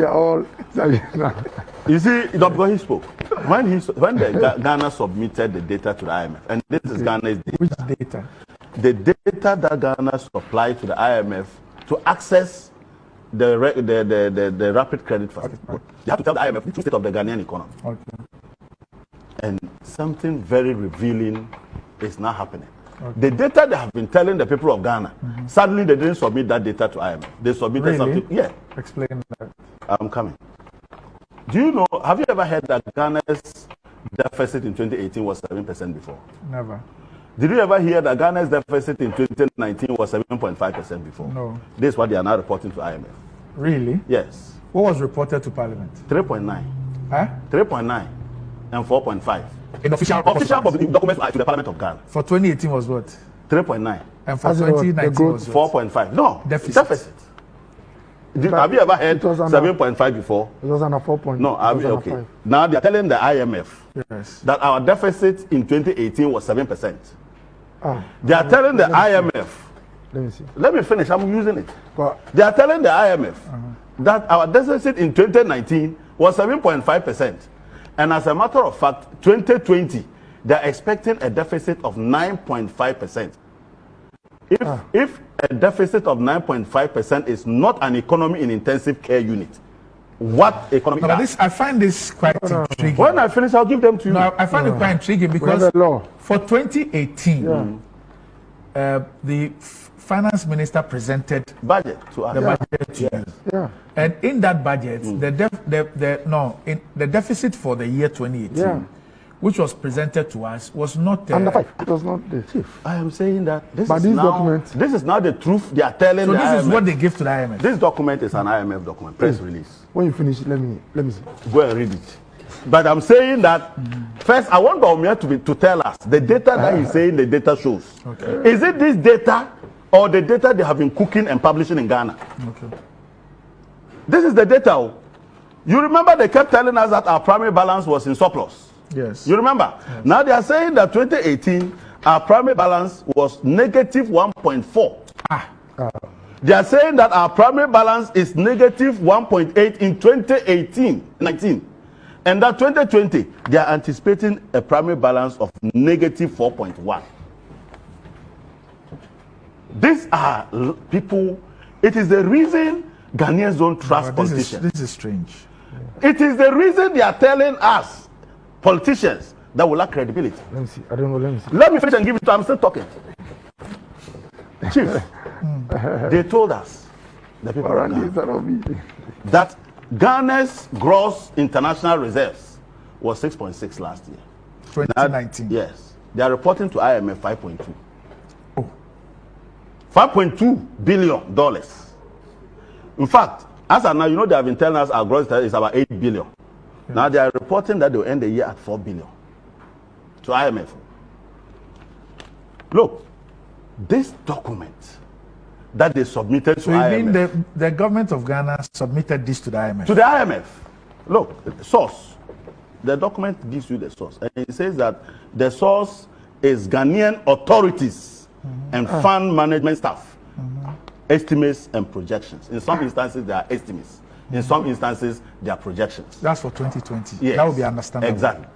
are all. You see, because he spoke. When Ghana submitted the data to the IMF, and this is Ghana's data. Which data? The data that Ghana supplied to the IMF to access the rapid credit facility. They have to tell the IMF the true state of the Ghanaian economy. Okay. And something very revealing is not happening. Okay. The data they have been telling the people of Ghana, suddenly they didn't submit that data to IMF. They submitted something. Yeah. Explain that. I'm coming. Do you know, have you ever heard that Ghana's deficit in 2018 was 7% before? Never. Did you ever hear that Ghana's deficit in 2019 was 7.5% before? No. This is what they are now reporting to IMF. Really? Yes. What was reported to Parliament? 3.9. Huh? 3.9 and 4.5. In official documents to the Parliament of Ghana. For 2018 was what? 3.9. And for 2019 was what? 4.5. No. Deficit. Have you ever heard 7.5 before? It was under 4.5. No, okay. Now they are telling the IMF that our deficit in 2018 was 7%. They are telling the IMF. Let me see. Let me finish. I'm using it. They are telling the IMF that our deficit in 2019 was 7.5%. And as a matter of fact, 2020, they are expecting a deficit of 9.5%. If a deficit of 9.5% is not an economy in intensive care unit, what economy? I find this quite intriguing. When I finish, I'll give them to you. No, I find it quite intriguing because for 2018, the finance minister presented budget to us. The budget to you. Yeah. And in that budget, the deficit for the year 2018, which was presented to us, was not under 5. It was not the chief. I am saying that this is now the truth they are telling. So this is what they give to the IMF. This document is an IMF document, press release. When you finish, let me see. Go and read it. But I'm saying that first, I want Bawumia to tell us the data that he's saying the data shows. Okay. Is it this data or the data they have been cooking and publishing in Ghana? Okay. This is the data. You remember they kept telling us that our primary balance was in surplus. Yes. You remember? Yes. Now they are saying that 2018, our primary balance was negative 1.4. They are saying that our primary balance is negative 1.8 in 2018-19. And that 2020, they are anticipating a primary balance of negative 4.1. These are people, it is the reason Ghanaians don't trust politicians. This is strange. It is the reason they are telling us, politicians, that will lack credibility. Let me see. I don't know. Let me see. Let me finish and give it to. I'm still talking. Chief, they told us, the people that Ghana's gross international reserves was 6.6 last year. 2019. Yes. They are reporting to IMF 5.2. Oh. $5.2 billion. In fact, as of now, you know they have been telling us our gross is about 8 billion. Yes. Now they are reporting that they will end the year at 4 billion to IMF. Look, this document that they submitted to IMF. You mean the government of Ghana submitted this to the IMF? To the IMF. Look, source. The document gives you the source. And it says that the source is Ghanaian authorities and fund management staff. Estimates and projections. In some instances, there are estimates. In some instances, there are projections. That's for 2020. Yes. That would be understandable. Exactly.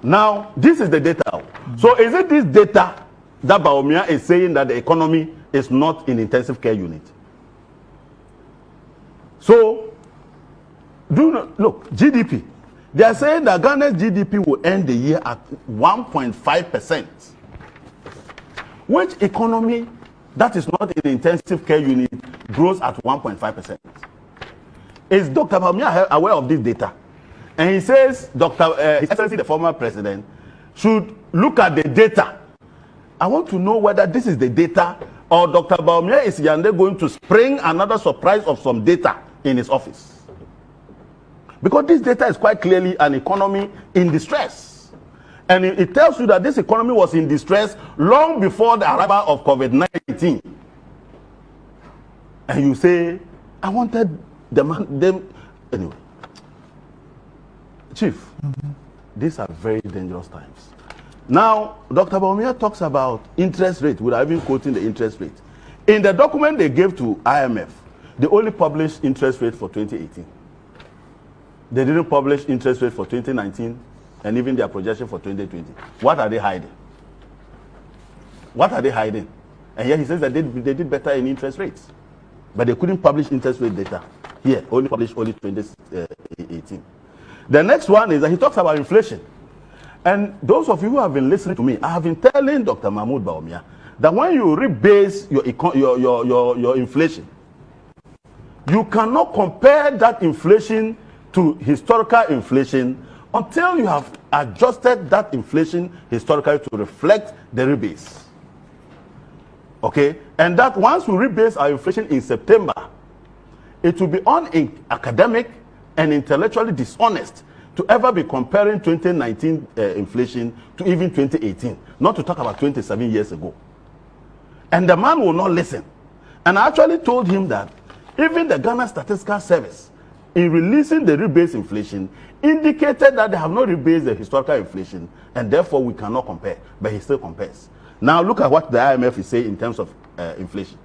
Now, this is the data. So is it this data that Bawumia is saying that the economy is not in intensive care unit? So, look, GDP. They are saying that Ghana's GDP will end the year at 1.5%. Which economy that is not in intensive care unit grows at 1.5%? Is Dr. Bawumia aware of this data? And he says, His Excellency, the former president, should look at the data. I want to know whether this is the data or Dr. Bawumia is going to spring another surprise of some data in his office. Because this data is quite clearly an economy in distress. And it tells you that this economy was in distress long before the arrival of COVID-19. And you say, I wanted them. Anyway. Chief, these are very dangerous times. Now, Dr. Bawumia talks about interest rate, without even quoting the interest rate. In the document they gave to IMF, they only published interest rate for 2018. They didn't publish interest rate for 2019 and even their projection for 2020. What are they hiding? What are they hiding? And yet he says that they did better in interest rates. But they couldn't publish interest rate data. Here, only 2018. The next one is that he talks about inflation. And those of you who have been listening to me, I have been telling Dr. Mahmoud Bawumia that when you rebase your inflation, you cannot compare that inflation to historical inflation until you have adjusted that inflation historically to reflect the rebase. Okay? And that once we rebase our inflation in September, it will be unacademic and intellectually dishonest to ever be comparing 2019 inflation to even 2018, not to talk about 27 years ago. And the man will not listen. And I actually told him that even the Ghana Statistical Service, in releasing the rebase inflation, indicated that they have not rebased the historical inflation, and therefore we cannot compare. But he still compares. Now look at what the IMF is saying in terms of inflation.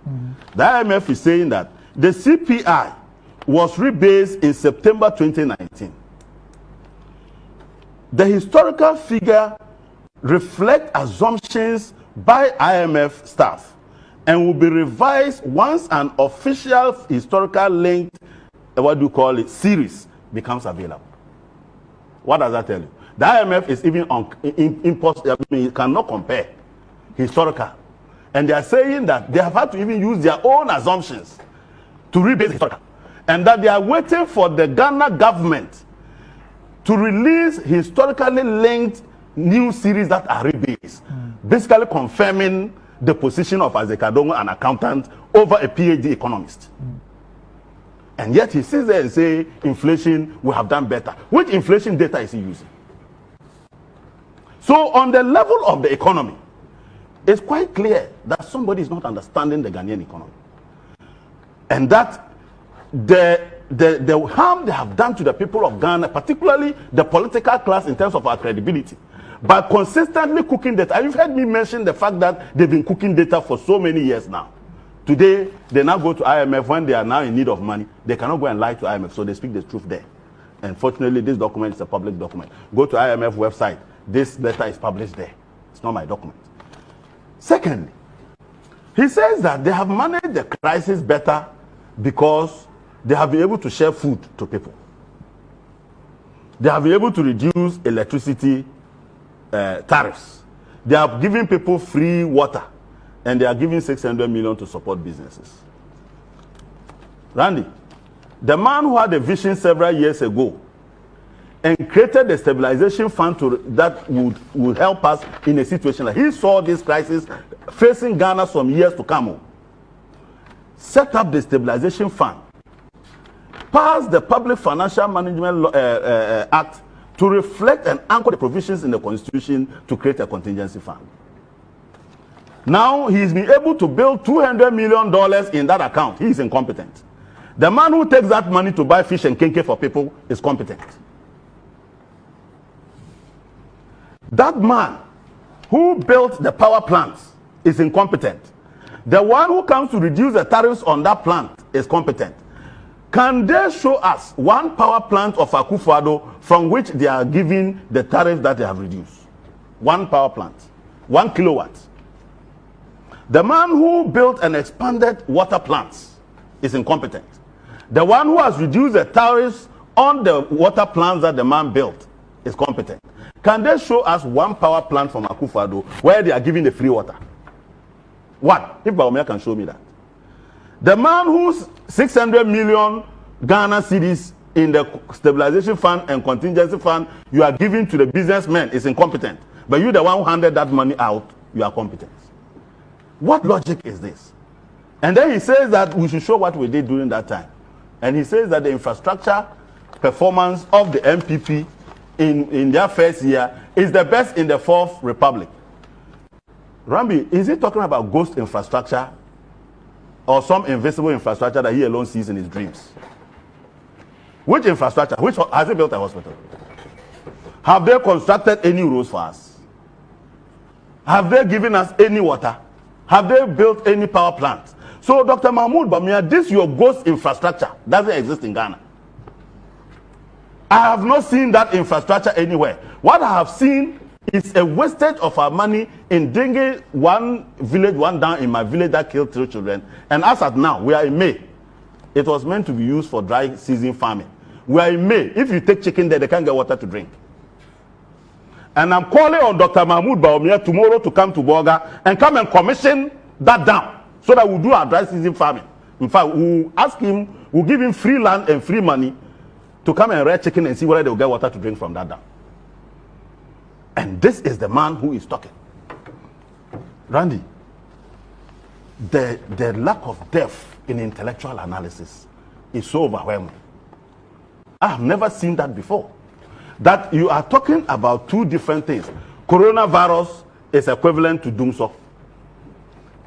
The IMF is saying that the CPI was rebased in September 2019. The historical figure reflects assumptions by IMF staff and will be revised once an official historical linked, series becomes available. What does that tell you? The IMF is even impossible. I mean, it cannot compare historical. And they are saying that they have had to even use their own assumptions to rebase historical. And that they are waiting for the Ghana government to release historically linked new series that are rebased, basically confirming the position of Azekadongo, an accountant, over a PhD economist. And yet he sits there and says, inflation, we have done better. Which inflation data is he using? So on the level of the economy, it's quite clear that somebody is not understanding the Ghanaian economy. And that the harm they have done to the people of Ghana, particularly the political class in terms of our credibility, by consistently cooking data. You've heard me mention the fact that they've been cooking data for so many years now. Today, they now go to IMF when they are now in need of money. They cannot go and lie to IMF, so they speak the truth there. Unfortunately, this document is a public document. Go to IMF website. This letter is published there. It's not my document. Secondly, he says that they have managed the crisis better because they have been able to share food to people. They have been able to reduce electricity tariffs. They are giving people free water, and they are giving 600 million to support businesses. Randy, the man who had a vision several years ago and created the stabilization fund that would help us in a situation like he saw this crisis facing Ghana some years to come, set up the stabilization fund, passed the Public Financial Management Act to reflect and anchor the provisions in the Constitution to create a contingency fund. Now he's been able to build $200 million in that account. He is incompetent. The man who takes that money to buy fish and kenke for people is competent. That man who built the power plants is incompetent. The one who comes to reduce the tariffs on that plant is competent. Can they show us one power plant of Akufo-Addo from which they are giving the tariff that they have reduced? One power plant, 1 kilowatt. The man who built and expanded water plants is incompetent. The one who has reduced the tariffs on the water plants that the man built is competent. Can they show us one power plant from Akufo-Addo where they are giving the free water? One, if Bawumia can show me that. The man whose 600 million Ghana cedis in the stabilization fund and contingency fund you are giving to the businessmen is incompetent. But you, the one who handed that money out, you are competent. What logic is this? And then he says that we should show what we did during that time. And he says that the infrastructure performance of the MPP in their first year is the best in the Fourth Republic. Rambi, is he talking about ghost infrastructure or some invisible infrastructure that he alone sees in his dreams? Which infrastructure? Which has he built a hospital? Have they constructed any roads for us? Have they given us any water? Have they built any power plants? So, Dr. Mahmoud Bawumia, this your ghost infrastructure doesn't exist in Ghana. I have not seen that infrastructure anywhere. What I have seen is a wastage of our money in bringing one village, one down in my village that killed 3 children. And as at now, we are in May. It was meant to be used for dry season farming. We are in May. If you take chicken there, they can't get water to drink. And I'm calling on Dr. Mahmoud Bawumia tomorrow to come to Bolga and come and commission that dam so that we'll do our dry season farming. In fact, we'll ask him, we'll give him free land and free money to come and rear chicken and see whether they'll get water to drink from that dam. And this is the man who is talking. Randy, the lack of depth in intellectual analysis is so overwhelming. I have never seen that before. That you are talking about 2 different things. Coronavirus is equivalent to doomsday.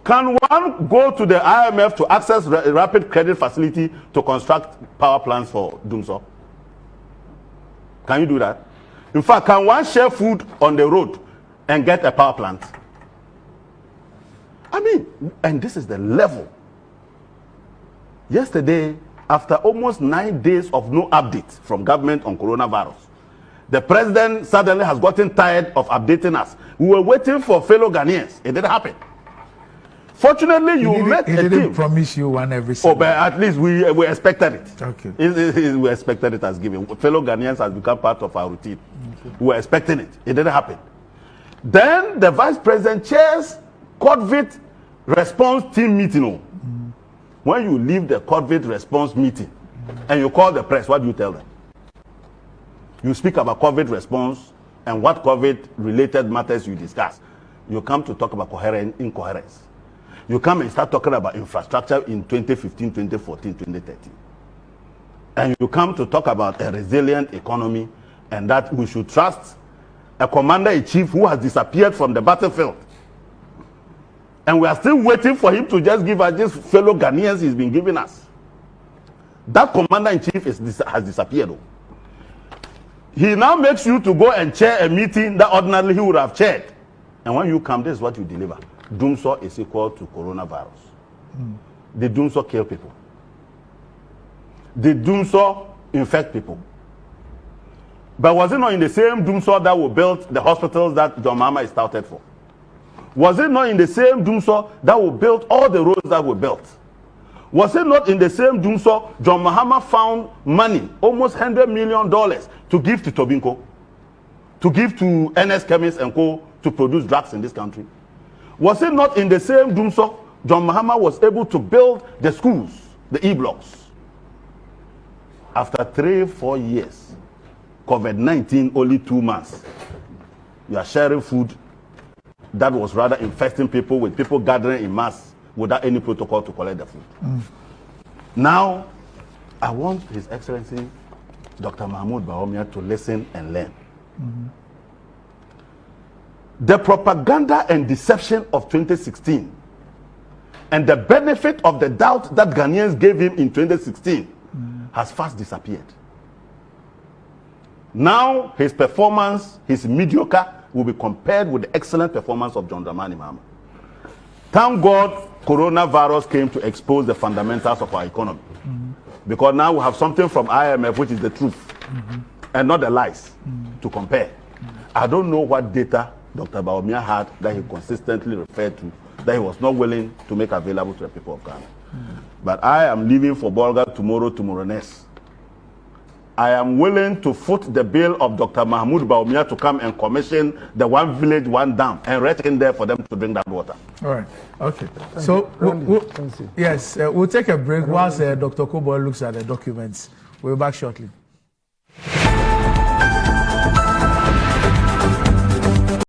Can one go to the IMF to access rapid credit facility to construct power plants for doomsday? Can you do that? In fact, can one share food on the road and get a power plant? I mean, and this is the level. Yesterday, after almost 9 days of no update from government on coronavirus, the president suddenly has gotten tired of updating us. We were waiting for fellow Ghanaians. It didn't happen. Fortunately, you met a team. He didn't promise you one every single. Oh, but at least we expected it. Okay. We expected it as given. Fellow Ghanaians has become part of our routine. Okay. We were expecting it. It didn't happen. Then the vice president chairs COVID response team meeting. When you leave the COVID response meeting and you call the press, what do you tell them? You speak about COVID response and what COVID-related matters you discuss. You come to talk about incoherence. You come and start talking about infrastructure in 2015, 2014, 2013. And you come to talk about a resilient economy and that we should trust a commander-in-chief who has disappeared from the battlefield. And we are still waiting for him to just give us this fellow Ghanaians he's been giving us. That commander-in-chief has disappeared. He now makes you to go and chair a meeting that ordinarily he would have chaired. And when you come, this is what you deliver. Doomsday is equal to coronavirus. The doomsday kill people. The doomsday infect people. But was it not in the same doomsday that we built the hospitals that John Mahama is touted for? Was it not in the same doomsday that we built all the roads that we built? Was it not in the same doomsday John Mahama found money, almost $100 million, to give to Tobinco, to give to NS Chemists and Co. to produce drugs in this country? Was it not in the same doomsday John Mahama was able to build the schools, the E-blocks? After 3-4 years, COVID-19 only 2 months, you are sharing food that was rather infesting people, with people gathering in mass without any protocol to collect the food. Now, I want His Excellency Dr. Mahmoud Bawumia to listen and learn. The propaganda and deception of 2016 and the benefit of the doubt that Ghanaians gave him in 2016 has fast disappeared. Now his performance, his mediocre, will be compared with the excellent performance of John Dramani Mahama. Thank God coronavirus came to expose the fundamentals of our economy. Because now we have something from IMF which is the truth and not the lies to compare. I don't know what data Dr. Bawumia had that he consistently referred to, that he was not willing to make available to the people of Ghana. But I am leaving for Bolga tomorrow next. I am willing to foot the bill of Dr. Mahmoud Bawumia to come and commission the one village, one dam, and rest in there for them to drink that water. All right. Okay. So, yes, we'll take a break whilst Dr. Kobo looks at the documents. We'll be back shortly.